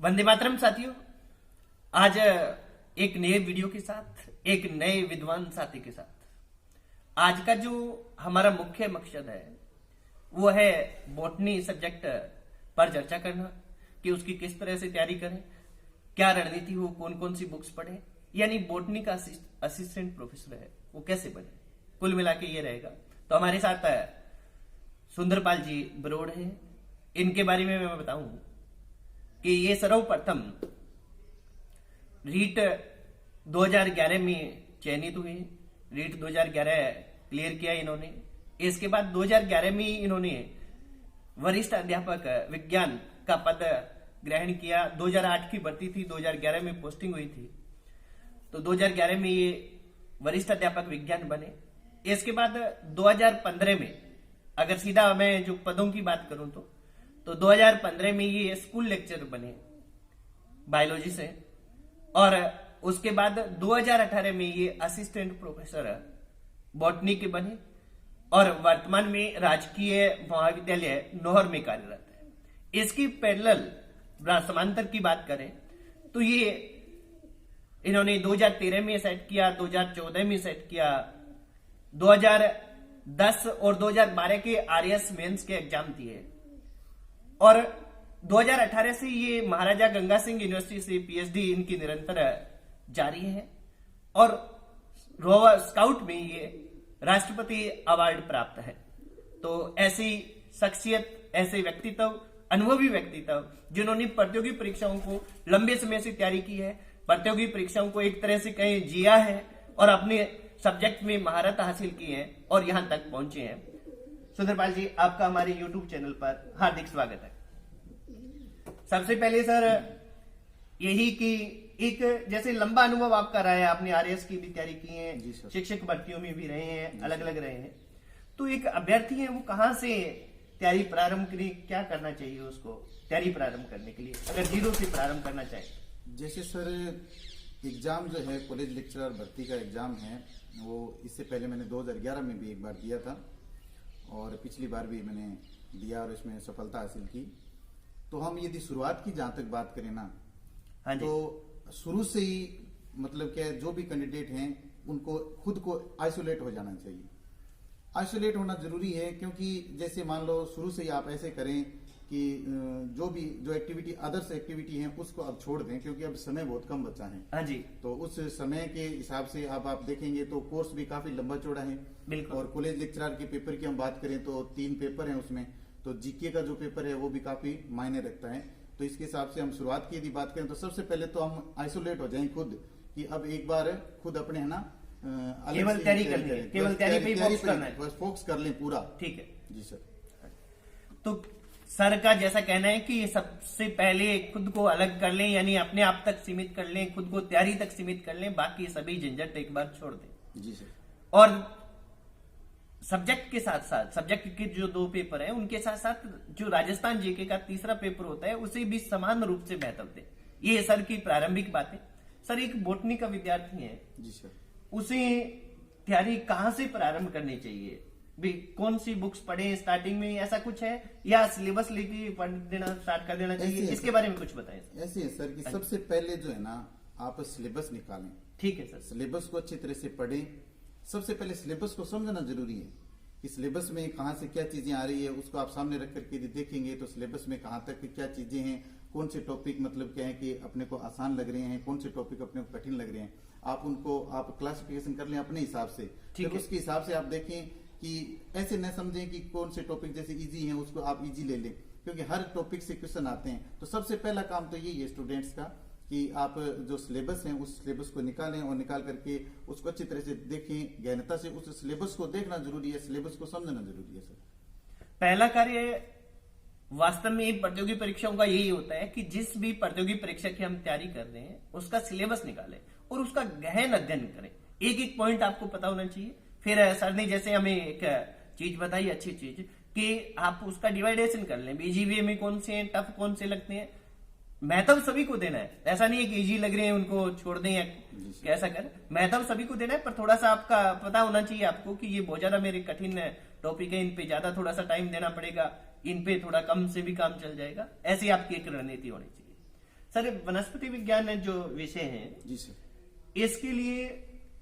वंदे मातरम साथियों, आज एक नए वीडियो के साथ, एक नए विद्वान साथी के साथ आज का जो हमारा मुख्य मकसद है वो है बॉटनी सब्जेक्ट पर चर्चा करना कि उसकी किस तरह से तैयारी करें, क्या रणनीति हो, कौन कौन सी बुक्स पढ़े, यानी बॉटनी का असिस्टेंट प्रोफेसर है वो कैसे बने, कुल मिला के ये रहेगा। तो हमारे साथ सुंदरपाल जी बरोड़ हैं। इनके बारे में मैं बताऊं कि ये सर्वप्रथम रीट 2011 में चयनित हुए। रीट 2011 क्लियर किया इन्होंने। इसके बाद 2011 में इन्होंने वरिष्ठ अध्यापक विज्ञान का पद ग्रहण किया। 2008 की भर्ती थी, 2011 में पोस्टिंग हुई थी, तो 2011 में ये वरिष्ठ अध्यापक विज्ञान बने। इसके बाद 2015 में, अगर सीधा मैं जो पदों की बात करूं तो 2015 में ये स्कूल लेक्चरर बने बायोलॉजी से, और उसके बाद 2018 में ये असिस्टेंट प्रोफेसर बॉटनी के बने और वर्तमान में राजकीय महाविद्यालय नौहर में कार्यरत है। इसकी पैरेलल समांतर की बात करें तो ये इन्होंने 2013 में सेट किया, 2014 में सेट किया, 2010 और 2012 के आरएस मेंस के एग्जाम दिए, और 2018 से ये महाराजा गंगा सिंह यूनिवर्सिटी से पीएचडी इनकी निरंतर जारी है, और रोवर स्काउट में ये राष्ट्रपति अवार्ड प्राप्त है। तो ऐसी शख्सियत, ऐसे व्यक्तित्व, अनुभवी व्यक्तित्व जिन्होंने प्रतियोगी परीक्षाओं को लंबे समय से तैयारी की है, प्रतियोगी परीक्षाओं को एक तरह से कहीं जिया है और अपने सब्जेक्ट में महारत हासिल की है और यहां तक पहुंचे हैं। सुंदरपाल जी, आपका हमारे YouTube चैनल पर हार्दिक स्वागत है। सबसे पहले सर यही कि एक जैसे लंबा अनुभव आपका रहा है, आपने आरएस की भी तैयारी की है, शिक्षक भर्तियों में भी रहे हैं, अलग अलग रहे हैं, तो एक अभ्यर्थी है वो कहाँ से तैयारी प्रारंभ करें, क्या करना चाहिए उसको तैयारी प्रारंभ करने के लिए, अगर जीरो से प्रारंभ करना चाहे? जैसे सर एग्जाम जो है कॉलेज लेक्चरर भर्ती का एग्जाम है, वो इससे पहले मैंने 2011 में भी एक बार दिया था और पिछली बार भी मैंने दिया और इसमें सफलता हासिल की। तो हम यदि शुरुआत की जहां तक बात करें ना, हाँ जी। तो शुरू से ही मतलब क्या जो भी कैंडिडेट हैं उनको खुद को आइसोलेट हो जाना चाहिए। आइसोलेट होना जरूरी है, क्योंकि जैसे मान लो शुरू से ही आप ऐसे करें कि जो एक्टिविटी अदर्स एक्टिविटी है उसको अब छोड़ दें, क्योंकि अब समय बहुत कम बचा है। हाँ जी। तो उस समय के हिसाब से अब आप देखेंगे तो कोर्स भी काफी लंबा चौड़ा है। बिल्कुल। और कॉलेज लेक्चरर के पेपर की हम बात करें तो 3 पेपर हैं उसमें, तो जीके का जो पेपर है वो भी काफी मायने रखता है। तो इसके हिसाब से हम शुरुआत की यदि बात करें तो सबसे पहले तो हम आइसोलेट हो जाएं खुद, कि अब एक बार खुद अपने है ना केवल तैयारी करनी है, केवल तैयारी पे फोकस करना है, बस फोकस कर लें पूरा। ठीक है जी सर। तो सर का जैसा कहना है कि सबसे पहले खुद को अलग कर लें, यानी अपने आप तक सीमित कर लें, खुद को तैयारी तक सीमित कर लें, बाकी सभी झंझट एक बार छोड़ दें। जी सर। और सब्जेक्ट के साथ साथ, सब्जेक्ट के जो 2 पेपर है उनके साथ साथ जो राजस्थान जीके का तीसरा पेपर होता है उसे भी समान रूप से महत्व दें। ये सर की प्रारंभिक बातें। सर एक बॉटनी का विद्यार्थी है, जी सर, उसे तैयारी कहाँ से प्रारंभ करनी चाहिए? भी कौन सी बुक्स पढ़े स्टार्टिंग में, ऐसा कुछ है, या सिलेबस लेके पढ़ देना स्टार्ट कर देना चाहिए? इसके बारे में कुछ बताएं। ऐसे है सर कि सबसे पहले जो है ना आप सिलेबस निकालें। ठीक है सर। सिलेबस को अच्छी तरह से पढ़ें। सबसे पहले सिलेबस को समझना जरूरी है कि सिलेबस में कहाँ से क्या चीजें आ रही है, उसको आप सामने रख करके यदि देखेंगे तो सिलेबस में कहाँ तक क्या चीजें हैं, कौन से टॉपिक मतलब क्या है कि अपने को आसान लग रहे हैं, कौन से टॉपिक अपने को कठिन लग रहे हैं, आप उनको आप क्लासिफिकेशन कर लें अपने हिसाब से। फिर उसके हिसाब से आप देखें कि ऐसे न समझें कि कौन से टॉपिक जैसे इजी हैं उसको आप इजी ले लें, क्योंकि हर टॉपिक से क्वेश्चन आते हैं। तो सबसे पहला काम तो यही है स्टूडेंट्स का कि आप जो सिलेबस है उस सिलेबस को निकालें और निकाल करके उसको अच्छी तरह से देखें, गहनता से उस सिलेबस को देखना जरूरी है, सिलेबस को समझना जरूरी है सर। पहला कार्य वास्तव में प्रतियोगी परीक्षाओं का यही होता है कि जिस भी प्रतियोगी परीक्षा की हम तैयारी कर रहे हैं उसका सिलेबस निकालें और उसका गहन अध्ययन करें। एक एक पॉइंट आपको पता होना चाहिए। फिर सर ने जैसे हमें एक चीज बताई, अच्छी चीज, कि आप उसका डिवाइडेशन कर लें, बीजीबीए में कौन से हैं, टफ कौन से लगते हैं। महत्व सभी को देना है, ऐसा नहीं है कि इजी लग रहे हैं उनको छोड़ दें या कैसा कर, महत्व सभी को देना है, पर थोड़ा सा आपका पता होना चाहिए आपको कि ये बहुत ज्यादा मेरे कठिन टॉपिक है, इन पे ज्यादा थोड़ा सा टाइम देना पड़ेगा, इन पे थोड़ा कम से भी काम चल जाएगा, ऐसी आपकी एक रणनीति होनी चाहिए। सर वनस्पति विज्ञान जो विषय है जी सर। इसके लिए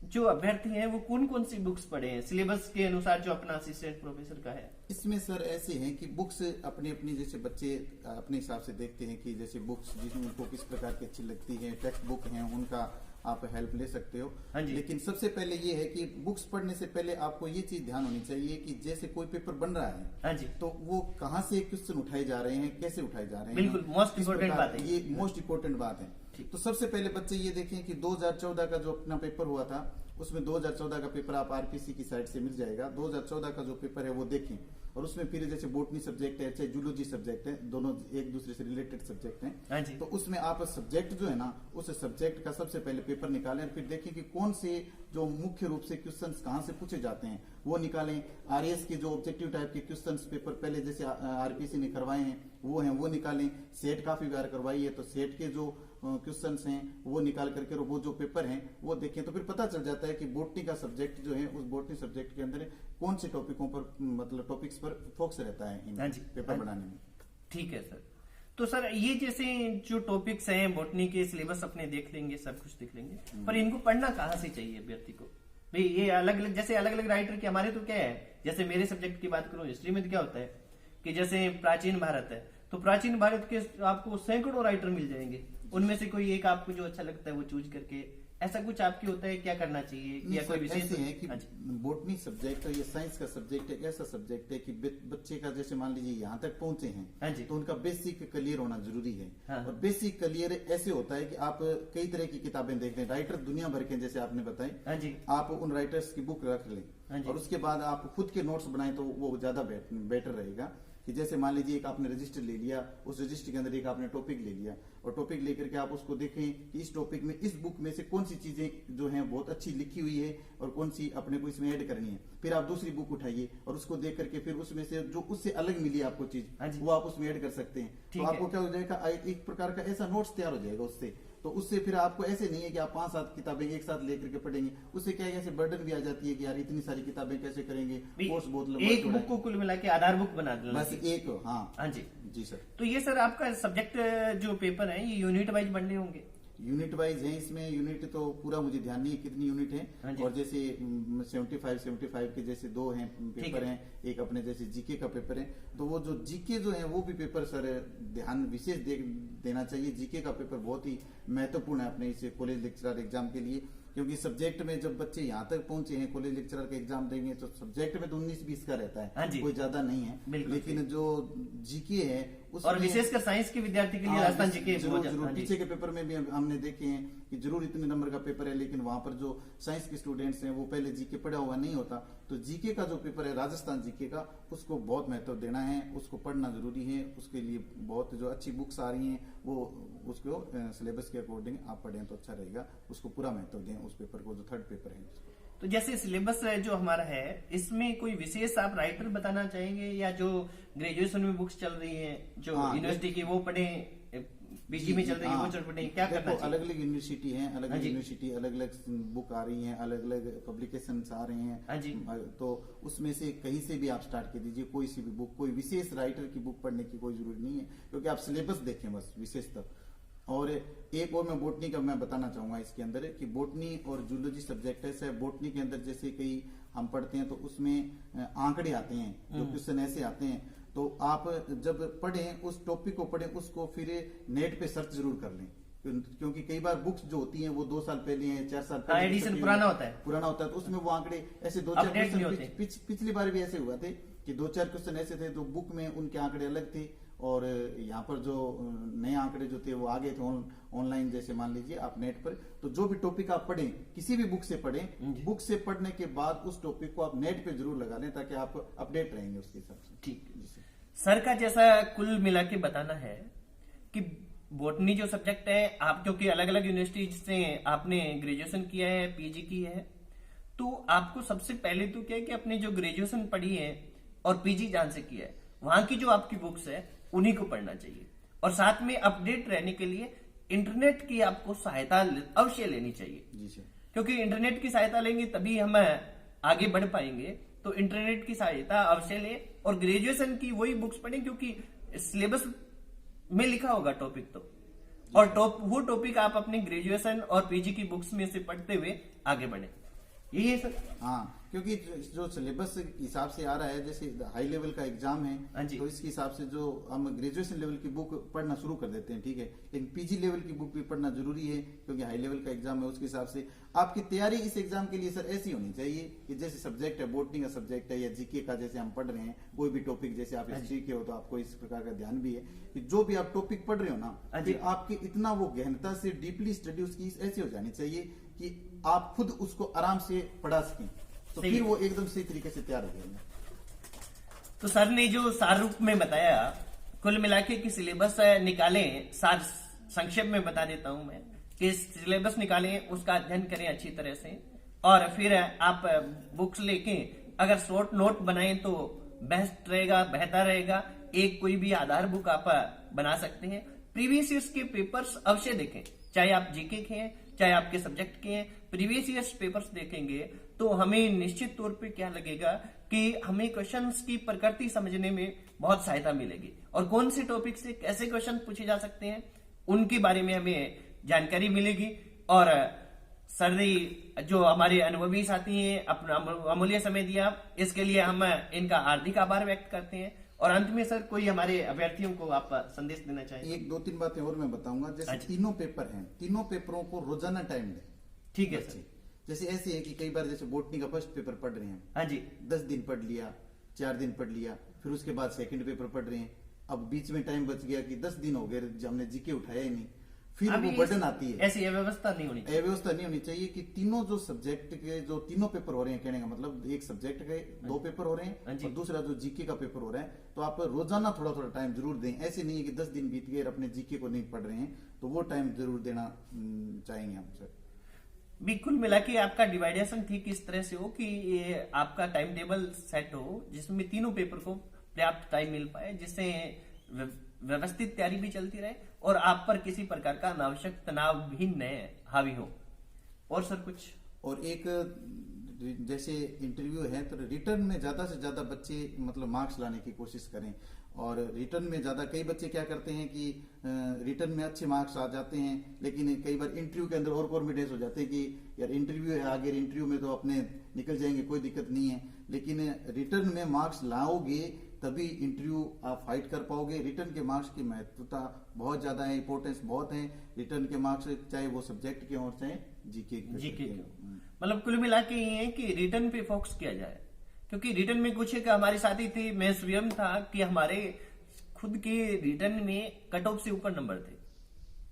जो अभ्यर्थी हैं वो कौन कौन सी बुक्स पढ़े हैं सिलेबस के अनुसार जो अपना असिस्टेंट प्रोफेसर का है? इसमें सर ऐसे हैं कि बुक्स अपनी अपनी जैसे बच्चे अपने हिसाब से देखते हैं कि जैसे बुक्स जिसमें उनको किस प्रकार की अच्छी लगती है, टेक्स्ट बुक हैं उनका आप हेल्प ले सकते हो। हाँ जी। लेकिन सबसे पहले ये है कि बुक्स पढ़ने से पहले आपको ये चीज ध्यान होनी चाहिए कि जैसे कोई पेपर बन रहा है, हाँ जी, तो वो कहाँ से क्वेश्चन उठाए जा रहे हैं, कैसे उठाए जा रहे हैं, बिल्कुल मोस्ट किस इम्पोर्टेंट प्रकार- बात है ये मोस्ट इम्पोर्टेंट बात है। तो सबसे पहले बच्चे ये देखें कि 2014 का जो अपना पेपर हुआ था उसमें 2014 का पेपर आप आरपीसी की साइट से मिल जाएगा। 2014 का जो पेपर है वो देखें, और उसमें फिर जैसे बोटनी सब्जेक्ट है चाहे जूलॉजी सब्जेक्ट है, दोनों एक दूसरे से रिलेटेड सब्जेक्ट हैं। हाँ जी। तो उसमें आप सब्जेक्ट जो है ना, उस सब्जेक्ट का सबसे पहले पेपर निकालें और फिर देखें कि कौन से जो मुख्य रूप से क्वेश्चंस कहाँ से पूछे जाते हैं वो निकालें। आरएस के जो ऑब्जेक्टिव टाइप के क्वेश्चंस पेपर पहले जैसे आरपीसी ने करवाए हैं वो निकालें। सेट काफी बार करवाई है तो सेट के जो क्वेश्चंस हैं वो निकाल करके वो जो पेपर हैं वो देखें, तो फिर पता चल जाता है कि बोटनी का सब्जेक्ट जो है उस बोटनी सब्जेक्ट के अंदर कौन से टॉपिकों पर मतलब टॉपिक्स पर फोकस रहता है इन हाँ जी। पेपर बनाने में। ठीक है सर। तो सर ये जैसे जो टॉपिक्स हैं बॉटनी के सिलेबस अपने देख लेंगे, सब कुछ देख लेंगे, पर इनको पढ़ना कहाँ से चाहिए अभ्यर्थी को? भाई ये अलग अलग जैसे अलग अलग राइटर के हमारे तो क्या है, जैसे मेरे सब्जेक्ट की बात करूं हिस्ट्री में तो क्या होता है कि जैसे प्राचीन भारत है तो प्राचीन भारत के आपको सैकड़ों राइटर मिल जाएंगे, उनमें से कोई एक आपको जो अच्छा लगता है वो चूज करके, ऐसा कुछ आपकी होता है क्या करना चाहिए या कोई विशेष ऐसे है कि हाँ जी। बोटनी सब्जेक्ट या साइंस का सब्जेक्ट है, ऐसा सब्जेक्ट है कि बच्चे का जैसे मान लीजिए यहाँ तक पहुंचे हाँ हैं जी। तो उनका बेसिक क्लियर होना जरूरी है। हाँ। और बेसिक क्लियर ऐसे होता है कि आप कई तरह की किताबें देख लें, राइटर दुनिया भर के जैसे आपने बताई, हाँ जी। आप उन राइटर्स की बुक रख लें हाँ जी। और उसके बाद आप खुद के नोट्स बनाएं तो वो ज्यादा बेटर रहेगा। कि जैसे मान लीजिए एक आपने रजिस्टर ले लिया, उस रजिस्टर के अंदर एक आपने टॉपिक ले लिया और टॉपिक लेकर के आप उसको देखें कि इस टॉपिक में इस बुक में से कौन सी चीजें जो हैं बहुत अच्छी लिखी हुई है और कौन सी अपने को इसमें ऐड करनी है। फिर आप दूसरी बुक उठाइए और उसको देख करके फिर उसमें से जो उससे अलग मिली आपको हाँ चीज जी। वो आप उसमें ऐड कर सकते हैं। ठीक तो है। आपको क्या हो जाएगा, एक प्रकार का ऐसा नोट्स तैयार हो जाएगा उससे। तो उससे फिर आपको ऐसे नहीं है कि आप 5-7 किताबें एक साथ लेकर के पढ़ेंगे, उससे क्या है ऐसे बर्डन भी आ जाती है कि यार इतनी सारी किताबें कैसे करेंगे, कोर्स बहुत लंबा एक चौड़ा बुक है। को कुल मिला के आधार बुक बना देना बस चाहिए। एक, हाँ हाँ जी। जी सर। तो ये सर आपका सब्जेक्ट जो पेपर है ये यूनिट वाइज बनने होंगे? यूनिट वाइज है, इसमें यूनिट तो पूरा मुझे ध्यान नहीं है कितनी यूनिट हाँ है। जी। और जैसे 75 के जैसे 2 हैं पेपर हैं, एक अपने जैसे जीके का पेपर है। तो वो जो जीके जो है वो भी पेपर सर ध्यान विशेष देना चाहिए। जीके का पेपर बहुत ही महत्वपूर्ण है अपने इस कॉलेज लेक्चरर एग्जाम के लिए, क्योंकि सब्जेक्ट में जब बच्चे यहाँ तक पहुंचे हैं कॉलेज लेक्चरर का एग्जाम देंगे तो सब्जेक्ट में तो 19-20 का रहता हाँ है, जी। कोई ज्यादा नहीं है। बिल्कुल लेकिन जो जीके है और विशेषकर साइंस के विद्यार्थी के लिए राजस्थान जीके जरूर जरूर पीछे के पेपर में भी हमने देखे हैं कि जरूर इतने नंबर का पेपर है, लेकिन वहां पर जो साइंस के स्टूडेंट्स हैं वो पहले जीके पढ़ा हुआ नहीं होता। तो जीके का जो पेपर है राजस्थान जीके का, उसको बहुत महत्व देना है, उसको पढ़ना जरूरी है। उसके लिए बहुत जो अच्छी बुक्स आ रही हैं वो उसको सिलेबस के अकॉर्डिंग आप पढ़ें तो अच्छा रहेगा। उसको पूरा महत्व दें उस पेपर को, जो थर्ड पेपर है उसको। तो जैसे सिलेबस जो हमारा है इसमें कोई विशेष आप राइटर बताना चाहेंगे या जो ग्रेजुएशन में बुक्स चल रही हैं जो हाँ, यूनिवर्सिटी की वो पढ़े, पीजी में चल रही है वो चल पढ़े, क्या करना चाहिए? अलग अलग यूनिवर्सिटी है, अलग हाँ अलग जी। यूनिवर्सिटी अलग अलग बुक आ रही हैं, अलग अलग पब्लिकेशन आ रहे हैं। हाँ जी। तो उसमें से कहीं से भी आप स्टार्ट कर दीजिए, कोई सी भी बुक, कोई विशेष राइटर की बुक पढ़ने की कोई जरूरत नहीं है, क्योंकि आप सिलेबस देखें बस विशेषतः। और एक और मैं बोटनी का मैं बताना चाहूंगा इसके अंदर कि बोटनी और जूलॉजी सब्जेक्ट है। बोटनी के अंदर जैसे कई हम पढ़ते हैं तो उसमें आंकड़े आते हैं, जो क्वेश्चन ऐसे आते हैं, तो आप जब पढ़ें उस टॉपिक को पढ़ें, उसको फिर नेट पे सर्च जरूर कर लें, क्योंकि कई बार बुक्स जो होती हैं वो 2 साल पहले हैं, 4 साल पहले एडिशन पुराना होता है, तो उसमें वो आंकड़े ऐसे 2-4 अपडेट नहीं होते। क्वेश्चन पिछली बार भी ऐसे हुआ थे कि 2-4 क्वेश्चन ऐसे थे तो बुक में उनके आंकड़े अलग थे और यहाँ पर जो नए आंकड़े जो थे वो आगे थे ऑनलाइन। जैसे मान लीजिए आप नेट पर, तो जो भी टॉपिक आप पढ़ें किसी भी बुक से पढ़ें, बुक से पढ़ने के बाद उस टॉपिक को आप नेट पे जरूर लगा लें ताकि आप अपडेट रहेंगे उसके हिसाब से। ठीक है सर का जैसा कुल मिला के बताना है कि बोटनी जो सब्जेक्ट है आप जो कि अलग अलग यूनिवर्सिटी से आपने ग्रेजुएशन किया है, पीजी की है, तो आपको सबसे पहले तो क्या है कि अपनी जो ग्रेजुएशन पढ़ी है और पीजी जहां से किया है वहां की जो आपकी बुक्स है उन्हीं को पढ़ना चाहिए। और साथ में अपडेट रहने के लिए इंटरनेट की आपको सहायता अवश्य लेनी चाहिए, जी सर। क्योंकि इंटरनेट की सहायता लेंगे तभी हम आगे बढ़ पाएंगे। तो इंटरनेट की सहायता अवश्य ले और ग्रेजुएशन की वही बुक्स पढ़ें, क्योंकि सिलेबस में लिखा होगा टॉपिक तो और वो टॉपिक आप अपने ग्रेजुएशन और पीजी की बुक्स में से पढ़ते हुए आगे बढ़े। यही है सर। हाँ, क्योंकि जो सिलेबस हिसाब से आ रहा है, जैसे हाई लेवल का एग्जाम हाँ है जी। तो इसके हिसाब से जो हम ग्रेजुएशन लेवल की बुक पढ़ना शुरू कर देते हैं, ठीक है, लेकिन पीजी लेवल की बुक भी पढ़ना जरूरी है क्योंकि हाई लेवल का एग्जाम है। उसके हिसाब से आपकी तैयारी इस एग्जाम के लिए सर ऐसी होनी चाहिए कि जैसे सब्जेक्ट है, बॉटनी का सब्जेक्ट है या जीके का जैसे हम पढ़ रहे हैं, कोई भी टॉपिक, जैसे आप हिस्ट्री के हो तो आपको इस प्रकार का ध्यान भी है कि जो भी आप टॉपिक पढ़ रहे हो ना, हाँ जी। फिर आपकी इतना वो गहनता से डीपली स्टडी उसकी ऐसी हो जानी चाहिए कि आप खुद उसको आराम से पढ़ा सकें, तो सही फिर है। वो एकदम सही तरीके से तैयार हो जाएंगे। तो सर ने जो सार रूप में बताया, कुल मिला के सिलेबस निकालें, सार संक्षेप में बता देता हूं मैं कि सिलेबस निकालें, उसका अध्ययन करें अच्छी तरह से, और फिर आप बुक्स लेके अगर शॉर्ट नोट बनाएं तो बेस्ट रहेगा, बेहतर रहेगा। एक कोई भी आधार बुक आप बना सकते हैं। प्रीवियस ईयर्स के पेपर्स अवश्य देखें, चाहे आप जीके के हैं चाहे आपके सब्जेक्ट के हैं। प्रीवियस ईयर्स पेपर्स देखेंगे तो हमें निश्चित तौर पे क्या लगेगा कि हमें क्वेश्चंस की प्रकृति समझने में बहुत सहायता मिलेगी, और कौन से टॉपिक से कैसे क्वेश्चन पूछे जा सकते हैं उनके बारे में हमें जानकारी मिलेगी। और सर ने जो हमारे अनुभवी साथी हैं अपना अमूल्य समय दिया, इसके लिए हम इनका हार्दिक आभार व्यक्त करते हैं। और अंत में सर कोई हमारे अभ्यर्थियों को आप संदेश देना चाहेंगे? एक दो तीन बातें और मैं बताऊंगा। जैसे अच्छा। तीनों पेपर हैं, तीनों पेपरों को रोजाना टाइम दें। ठीक है बच्चे। सर। जैसे ऐसे है कि कई बार जैसे बॉटनी का फर्स्ट पेपर पढ़ रहे हैं, हाँ जी। 10 दिन पढ़ लिया, 4 दिन पढ़ लिया, फिर उसके बाद सेकंड पेपर पढ़ रहे हैं, अब बीच में टाइम बच गया कि 10 दिन हो गए हमने जीके उठाया ही नहीं, फिर अभी वो बर्डन आती है। ऐसी अव्यवस्था नहीं होनी चाहिए। व्यवस्था नहीं होनी चाहिए कि तीनों जो सब्जेक्ट के जो तीनों पेपर हो रहे हैं, कहने का मतलब एक सब्जेक्ट के 2 पेपर हो रहे हाँ हैं जी। और दूसरा जो जीके का पेपर हो रहा है, तो आप रोजाना थोड़ा थोड़ा टाइम जरूर दें। ऐसे नहीं है कि 10 दिन बीत गए और अपने जीके को नहीं पढ़ रहे हैं, तो वो टाइम जरूर देना चाहेंगे हम सर। भी कुल मिला के आपका डिवाइडेशन ठीक इस तरह से हो कि ये आपका टाइम टेबल सेट हो जिसमें तीनों पेपर को पर्याप्त टाइम मिल पाए, जिससे व्यवस्थित तैयारी भी चलती रहे और आप पर किसी प्रकार का अनावश्यक तनाव भी न हावी हो। और सर कुछ? और एक जैसे इंटरव्यू है तो रिटर्न में ज्यादा से ज्यादा बच्चे मतलब मार्क्स लाने की कोशिश करें। और रिटर्न में ज्यादा, कई बच्चे क्या करते हैं कि रिटर्न में अच्छे मार्क्स आ जाते हैं, लेकिन कई बार इंटरव्यू के अंदर और कॉन्फिडेंस हो जाते हैं कि यार इंटरव्यू है आगे, इंटरव्यू में तो अपने निकल जाएंगे, कोई दिक्कत नहीं है। लेकिन रिटर्न में मार्क्स लाओगे तभी इंटरव्यू आप फाइट कर पाओगे। रिटर्न के मार्क्स की महत्वता बहुत ज्यादा है, इंपॉर्टेंस बहुत है रिटर्न के मार्क्स, चाहे वो सब्जेक्ट के और चाहे जीके जीके के। मतलब कुल मिला के ये है कि रिटर्न पे फोकस किया जाए, क्योंकि रिटर्न में कुछ एक हमारे साथी थे, मैं स्वयं था, कि हमारे खुद के रिटर्न में कट ऑफ से ऊपर नंबर थे,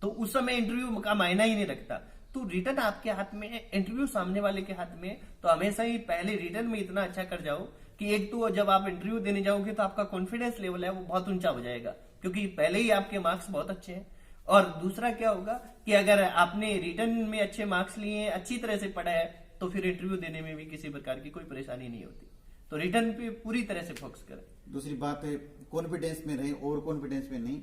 तो उस समय इंटरव्यू का मायना ही नहीं रखता। तो रिटर्न आपके हाथ में है, इंटरव्यू सामने वाले के हाथ में, तो हमेशा ही पहले रिटर्न में इतना अच्छा कर जाओ कि एक तो जब आप इंटरव्यू देने जाओगे तो आपका कॉन्फिडेंस लेवल है वो बहुत ऊंचा हो जाएगा, क्योंकि पहले ही आपके मार्क्स बहुत अच्छे हैं। और दूसरा क्या होगा कि अगर आपने रिटर्न में अच्छे मार्क्स लिए, अच्छी तरह से पढ़ा है, तो फिर इंटरव्यू देने में भी किसी प्रकार की कोई परेशानी नहीं होती। तो रिटर्न पे पूरी तरह से फोकस करें। दूसरी बात है कॉन्फिडेंस में रहें, ओवर कॉन्फिडेंस में नहीं,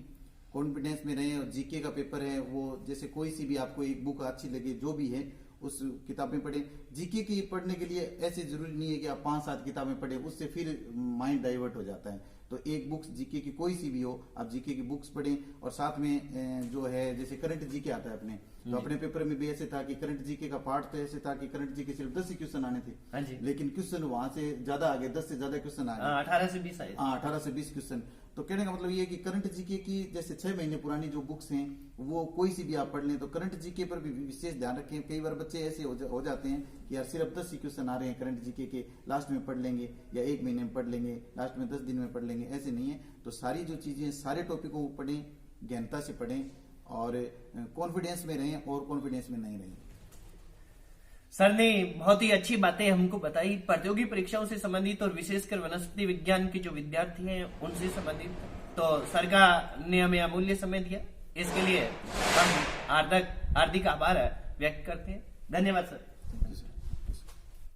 कॉन्फिडेंस में रहें। और जीके का पेपर है वो, जैसे कोई सी भी आपको एक बुक अच्छी लगे जो भी है उस किताबें पढ़ें। जीके की पढ़ने के लिए ऐसे जरूरी नहीं है कि आप 5-7 किताबें पढ़ें, उससे फिर माइंड डाइवर्ट हो जाता है। तो एक बुक्स जीके की कोई सी भी हो, आप जीके की बुक्स पढ़ें। और साथ में जो है जैसे करंट जीके आता है अपने, तो अपने पेपर में भी ऐसे था कि करंट जीके का पार्ट तो ऐसे था कि करंट जीके सिर्फ 10 ही क्वेश्चन आने थे। हाँ जी। लेकिन क्वेश्चन वहां से ज्यादा आगे, 10 से ज्यादा क्वेश्चन आ गए, 18 से 20 आए। 18 से 20 क्वेश्चन। तो कहने का मतलब ये है कि करंट जीके की जैसे 6 महीने पुरानी जो बुक्स हैं वो कोई सी भी आप पढ़ लें, तो करंट जीके पर भी विशेष ध्यान रखें। कई बार बच्चे ऐसे हो जाते हैं कि यार सिर्फ 10 ही क्वेश्चन आ रहे हैं करंट जीके के, लास्ट में पढ़ लेंगे या 1 महीने में पढ़ लेंगे, लास्ट में 10 दिन में पढ़ लेंगे, ऐसे नहीं है। तो सारी जो चीजें, सारे टॉपिकों को पढ़ें, गहनता से पढ़ें और कॉन्फिडेंस में रहें और कॉन्फिडेंस में नहीं रहें। सर ने बहुत ही अच्छी बातें हमको बताई, प्रतियोगी परीक्षाओं से संबंधित और विशेषकर वनस्पति विज्ञान के जो विद्यार्थी हैं उनसे संबंधित। तो सर का ने हमें अमूल्य समय दिया, इसके लिए हम हार्दिक आभार व्यक्त करते हैं। धन्यवाद सर।